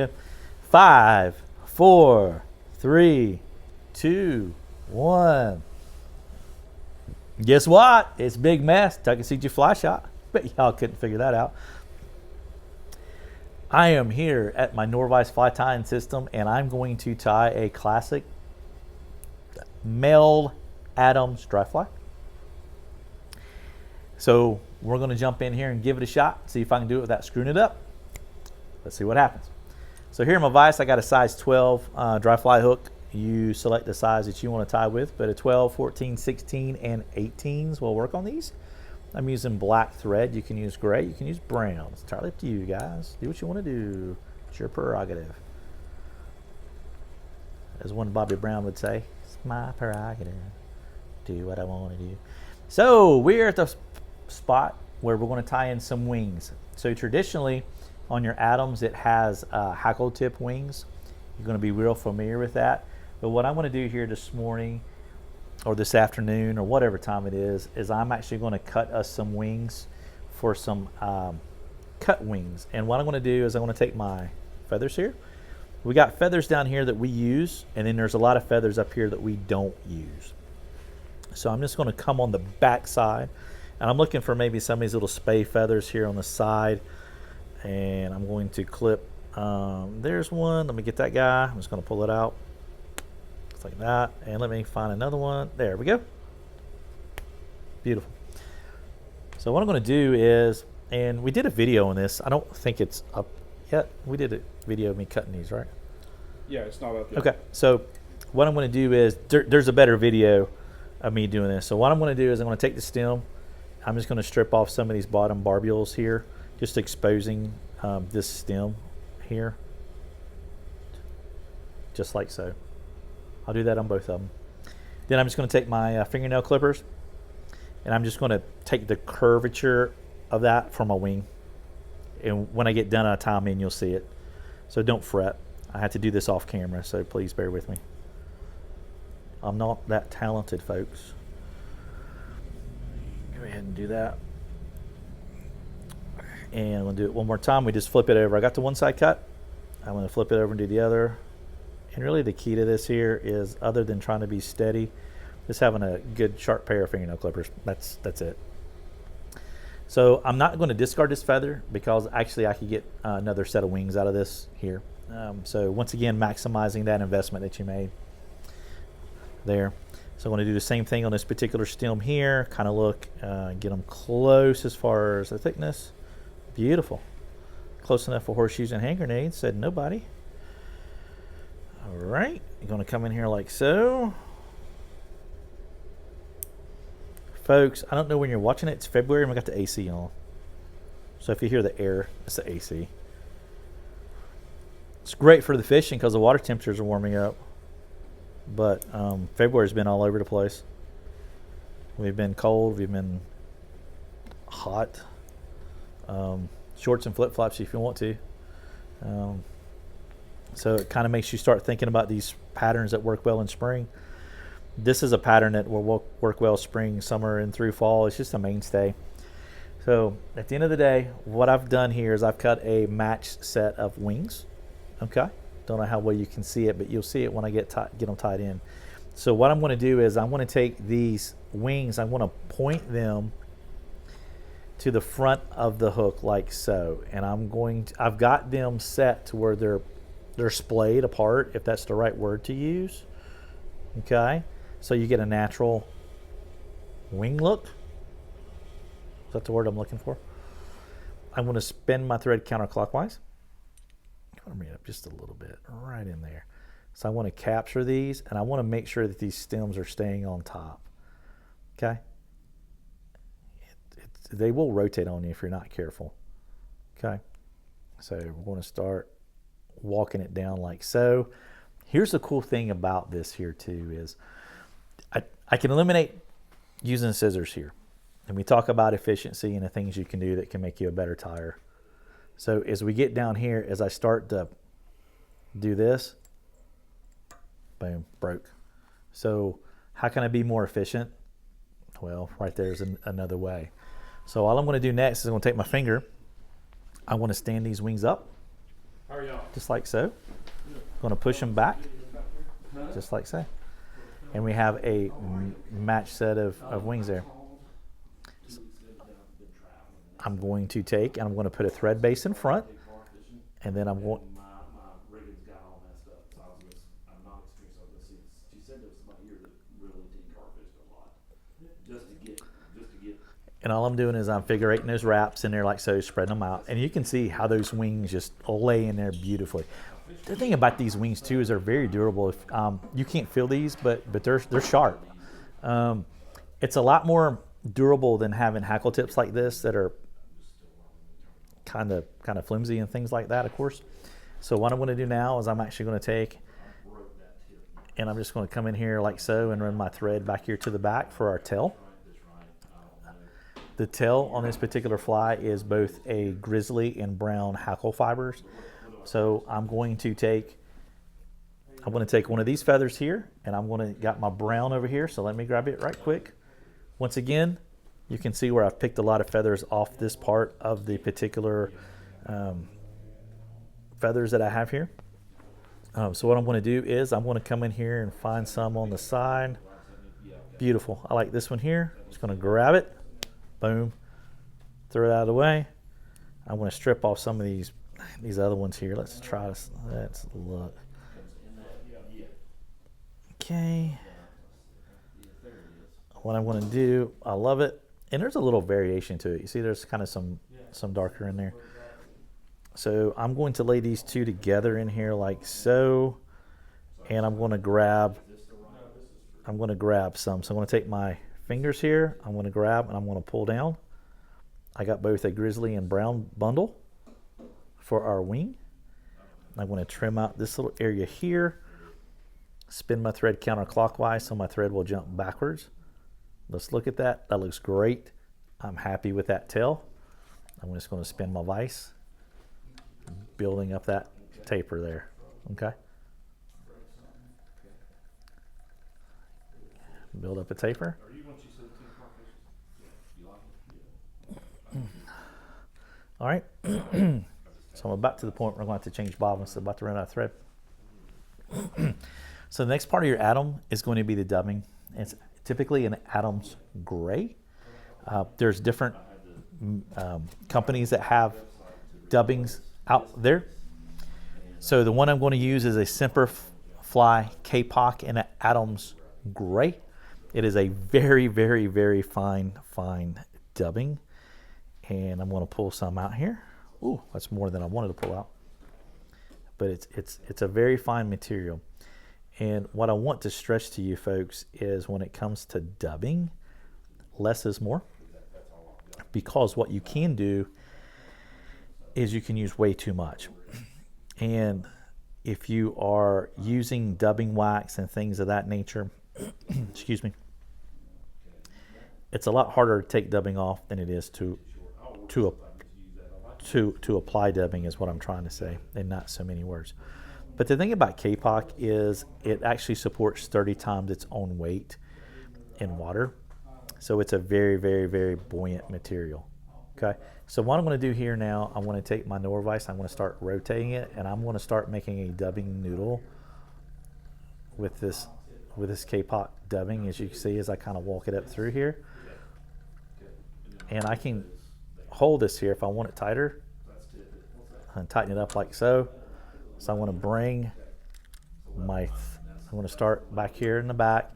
go. 5, 4, 3, 2, 1. Guess what? It's Big Mess, Tuckasegee Fly Shop. Bet y'all couldn't figure that out. I am here at my Norvise fly tying system, and I'm going to tie a classic Mel Adams dry fly. So we're going to jump in here and give it a shot, see if I can do it without screwing it up. Let's see what happens. So here in my vise, I got a size 12 dry fly hook. You select the size that you want to tie with, but a 12, 14, 16, and 18s will work on these. I'm using black thread. You can use gray. You can use brown. It's entirely up to you guys. Do what you want to do. It's your prerogative. As one Bobby Brown would say, it's my prerogative. Do what I want to do. So we're at the spot where we're going to tie in some wings. So traditionally on your Adams, it has hackle tip wings. You're going to be real familiar with that. But what I'm going to do here this morning or this afternoon or whatever time it is I'm actually going to cut us some wings for some cut wings. And what I'm going to do is I'm going to take my feathers here. We got feathers down here that we use, and then there's a lot of feathers up here that we don't use. So I'm just going to come on the back side, and I'm looking for maybe some of these little spay feathers here on the side, and I'm going to clip. There's one. Let me get that guy. I'm just going to pull it out. Just like that. And let me find another one. There we go. Beautiful. So what I'm going to do is, and we did a video on this. I don't think it's up yet. We did a video of me cutting these, right? Yeah, it's not up yet. Okay. So what I'm going to do is, there's a better video of me doing this. So what I'm going to do is I'm going to take the stem. I'm just going to strip off some of these bottom barbules here, just exposing this stem here, just like so. I'll do that on both of them. Then I'm just going to take my fingernail clippers, and I'm just going to take the curvature of that for my wing. And when I get done, I'll tie them in, you'll see it. So don't fret. I had to do this off camera, so please bear with me. I'm not that talented, folks. Go ahead and do that. And we'll do it one more time. We just flip it over. I got the one side cut. I'm going to flip it over and do the other. And really the key to this here is, other than trying to be steady, just having a good sharp pair of fingernail clippers. That's it. So I'm not going to discard this feather, because actually I could get another set of wings out of this here. So once again, maximizing that investment that you made there. So I'm going to do the same thing on this particular stem here. Kind of look, get them close as far as the thickness. Beautiful. Close enough for horseshoes and hand grenades, said nobody. All right, you're going to come in here like so. Folks, I don't know when you're watching it. It's February and we got the AC on. So if you hear the air, it's the AC. It's great for the fishing because the water temperatures are warming up. But February's been all over the place. We've been cold. We've been hot. Shorts and flip-flops if you want to. So it kind of makes you start thinking about these patterns that work well in spring. This is a pattern that will work well spring, summer, and through fall. It's just a mainstay. So at the end of the day, what I've done here is I've cut a matched set of wings. Okay. Don't know how well you can see it, but you'll see it when I get them tied in. So what I'm going to do is I'm going to take these wings, I'm going to point them to the front of the hook like so, and I've got them set to where they're splayed apart, if that's the right word to use. Okay, so you get a natural wing look. Is that the word I'm looking for? I'm going to spin my thread counterclockwise. I'm going to bring it up just a little bit, right in there. So I want to capture these, and I want to make sure that these stems are staying on top. Okay. They will rotate on you if you're not careful. Okay. So we're going to start walking it down like so. Here's the cool thing about this here too is I can eliminate using scissors here. And we talk about efficiency and the things you can do that can make you a better tire. So as we get down here, as I start to do this, boom, broke. So how can I be more efficient? Well, right there's another way. So all I'm going to do next is I'm going to take my finger. I want to stand these wings up. How are y'all? just like so. Going to push them back, just like so. And we have a match set of wings there. I'm going to take and I'm going to put a thread base in front, and then I'm going. And all I'm doing is I'm figure eighting those wraps in there like so, spreading them out. And you can see how those wings just lay in there beautifully. The thing about these wings too is they're very durable. If you can't feel these, but they're sharp. It's a lot more durable than having hackle tips like this that are kind of flimsy and things like that, of course. So what I'm going to do now is I'm actually going to take and I'm just going to come in here like so and run my thread back here to the back for our tail. The tail on this particular fly is both a grizzly and brown hackle fibers. So I'm going to take one of these feathers here, and I'm going to got my brown over here. So let me grab it right quick. Once again, you can see where I've picked a lot of feathers off this part of the particular feathers that I have here. So what I'm going to do is I'm going to come in here and find some on the side. Beautiful. I like this one here. Just going to grab it. Boom. Throw it out of the way. I'm going to strip off some of these other ones here. Let's try this. Let's look. Okay. What I'm going to do, I love it. And there's a little variation to it. You see there's kind of some darker in there. So I'm going to lay these two together in here like so. And I'm going to grab some. So I'm going to take my fingers here. I'm going to grab and I'm going to pull down. I got both a grizzly and brown bundle for our wing. I'm going to trim out this little area here. Spin my thread counterclockwise so my thread will jump backwards. Let's look at that. That looks great. I'm happy with that tail. I'm just going to spin my vise, building up that taper there. Okay. Build up a taper. All right. So I'm about to the point where I'm going to have to change bobbins. So I'm about to run out of thread. So the next part of your atom is going to be the dubbing. It's typically an Adams gray. There's different companies that have dubbings out there. So the one I'm going to use is a Semperfly Kapok in an Adams gray. It is a very, very, very fine dubbing. And I'm going to pull some out here. Ooh, that's more than I wanted to pull out. But it's a very fine material. And what I want to stress to you folks is when it comes to dubbing, less is more. Because what you can do is you can use way too much. And if you are using dubbing wax and things of that nature, excuse me, it's a lot harder to take dubbing off than it is to apply dubbing, is what I'm trying to say, in not so many words. But the thing about Kapok is it actually supports 30 times its own weight in water. So it's a very, very, very buoyant material. Okay. So what I'm going to do here now, I'm going to take my Norvise, I'm going to start rotating it, and I'm going to start making a dubbing noodle with this Kapok dubbing, as you can see as I kind of walk it up through here. And I can hold this here if I want it tighter and tighten it up like so. So I'm going to bring I'm going to start back here in the back,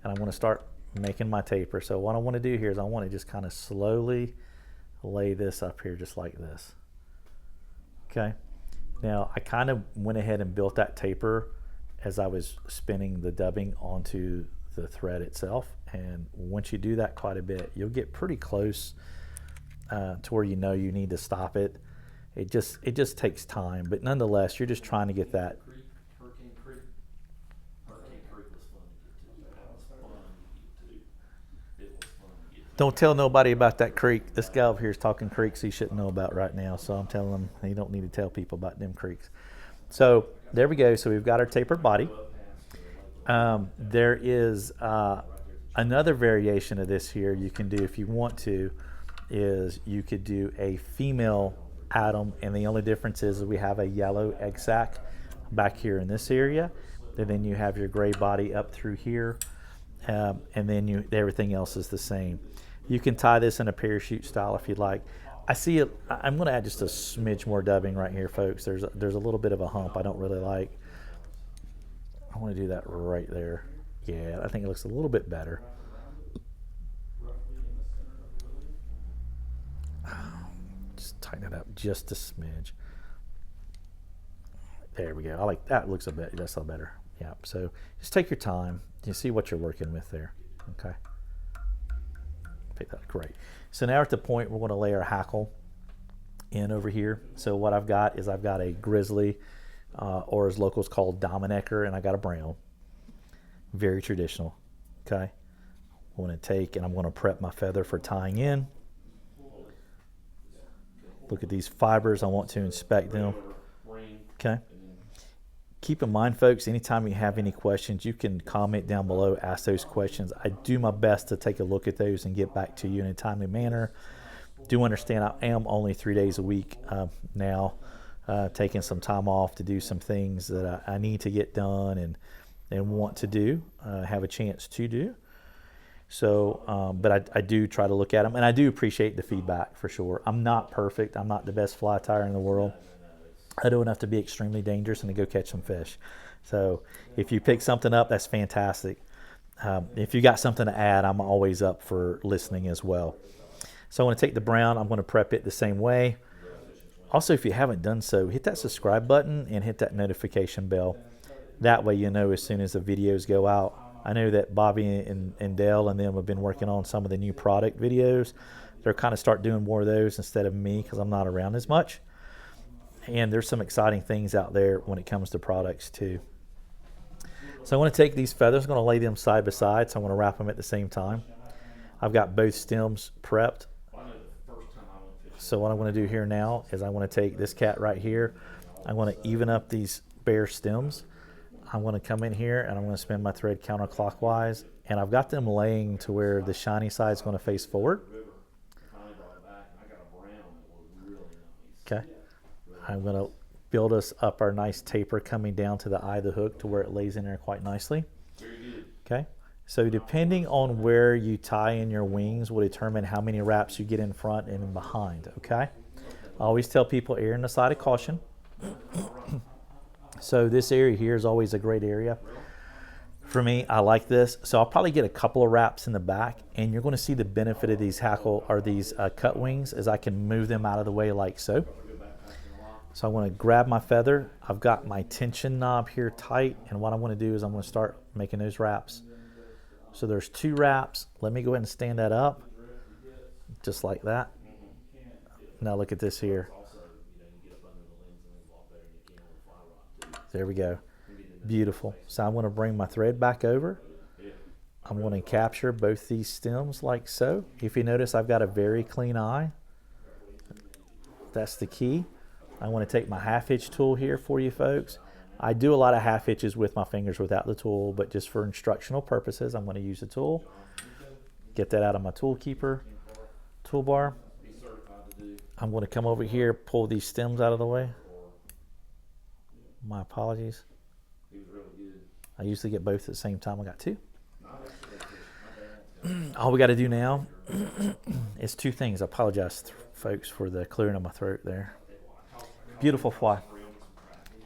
and I'm going to start making my taper. So what I want to do here is I want to just kind of slowly lay this up here just like this. Okay. Now I kind of went ahead and built that taper as I was spinning the dubbing onto the thread itself. And once you do that quite a bit, you'll get pretty close to where you know you need to stop it. It just takes time, but nonetheless, you're just trying to get that. Hurricane Creek was fun to get to. That was fun to get to. It was fun to get to. Don't tell nobody about that creek. This guy over here is talking creeks he shouldn't know about right now, so I'm telling him he don't need to tell people about them creeks. So there we go. So we've got our tapered body. There is another variation of this here you can do if you want to, is you could do a female atom, and the only difference is we have a yellow egg sac back here in this area, and then you have your gray body up through here, and then everything else is the same. You can tie this in a parachute style if you'd like. I see it. I'm going to add just a smidge more dubbing right here, folks. There's a little bit of a hump I don't really like. I want to do that right there. Yeah, I think it looks a little bit better. Just tighten it up just a smidge. There we go. I like that. Looks a bit. That's a little better. Yeah. So just take your time. You see what you're working with there. Okay. Pick that. Great. So now we're at the point we're going to lay our hackle in over here. So what I've got is I've got a grizzly, or as locals call Dominecker, and I got a brown. Very traditional. Okay. I'm going to take and I'm going to prep my feather for tying in. Look at these fibers. I want to inspect them. Okay. Keep in mind, folks, anytime you have any questions, you can comment down below, ask those questions. I do my best to take a look at those and get back to you in a timely manner. Do understand I am only 3 days a week now, taking some time off to do some things that I need to get done and want to do, have a chance to do. So, but I do try to look at them, and I do appreciate the feedback for sure. I'm not perfect. I'm not the best fly tyer in the world. I don't have to be extremely dangerous and to go catch some fish. So if you pick something up, that's fantastic. If you got something to add, I'm always up for listening as well. So I want to take the brown. I'm going to prep it the same way. Also, if you haven't done so, hit that subscribe button and hit that notification bell. That way you know as soon as the videos go out. I know that Bobby and Dale and them have been working on some of the new product videos. They're kind of start doing more of those instead of me because I'm not around as much. And there's some exciting things out there when it comes to products too. So I want to take these feathers, I'm going to lay them side by side, so I'm going to wrap them at the same time. I've got both stems prepped. So what I'm going to do here now is I want to take this cat right here. I want to even up these bare stems. I'm going to come in here and I'm going to spin my thread counterclockwise, and I've got them laying to where the shiny side is going to face forward. Okay. I'm going to build us up our nice taper coming down to the eye of the hook to where it lays in there quite nicely. Okay. So depending on where you tie in your wings will determine how many wraps you get in front and in behind. Okay. I always tell people err on the side of caution. So this area here is always a great area. For me, I like this. So I'll probably get a couple of wraps in the back, and you're going to see the benefit of these hackle or these cut wings as I can move them out of the way like so. So I want to grab my feather. I've got my tension knob here tight, and what I want to do is I'm going to start making those wraps. So there's 2 wraps. Let me go ahead and stand that up, just like that. Now look at this here. There we go. Beautiful. So I'm going to bring my thread back over. I'm going to capture both these stems like so. If you notice, I've got a very clean eye. That's the key. I want to take my half hitch tool here for you folks. I do a lot of half hitches with my fingers without the tool, but just for instructional purposes, I'm going to use the tool. Get that out of my tool keeper toolbar. I'm going to come over here, pull these stems out of the way. My apologies. I usually get both at the same time. I got 2. All we got to do now is 2 things. I apologize, folks, for the clearing of my throat there. Beautiful fly.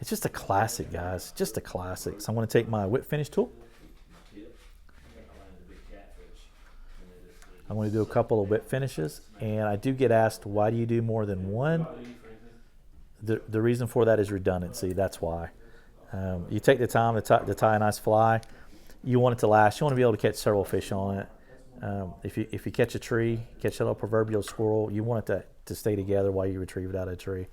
It's just a classic, guys. Just a classic. So I'm going to take my whip finish tool. I'm going to do a couple of whip finishes, and I do get asked, why do you do more than one? The reason for that is redundancy. That's why. You take the time to tie a nice fly. You want it to last. You want to be able to catch several fish on it. If you catch a tree, catch a little proverbial squirrel, you want it to stay together while you retrieve it out of a tree.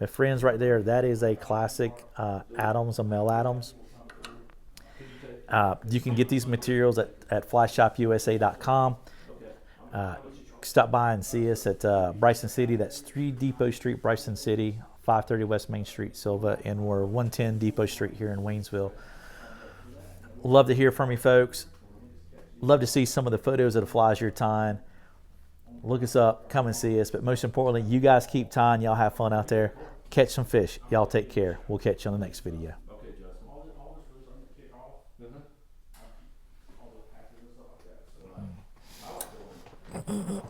My friends, right there, that is a classic Adams, a Mel Adams. You can get these materials at flyshopusa.com. Stop by and see us at Bryson City. That's 3 Depot Street, Bryson City, 530 West Main Street, Silva, and we're 110 Depot Street here in Waynesville. Love to hear from you folks. Love to see some of the photos of the flies you're tying. look us up, come and see us. But most importantly, you guys keep tying. Y'all have fun out there. Catch some fish. Y'all take care. We'll catch you on the next video. Okay, Justin. All this really starting to kick off. All the patches and stuff like that. So I like doing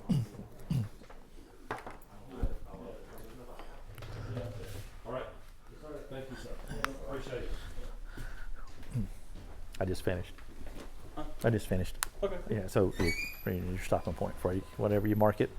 All right. Thank you, sir. Appreciate it. I just finished. Huh? I just finished. Okay. Yeah, so your stopping point for you, whatever you mark it.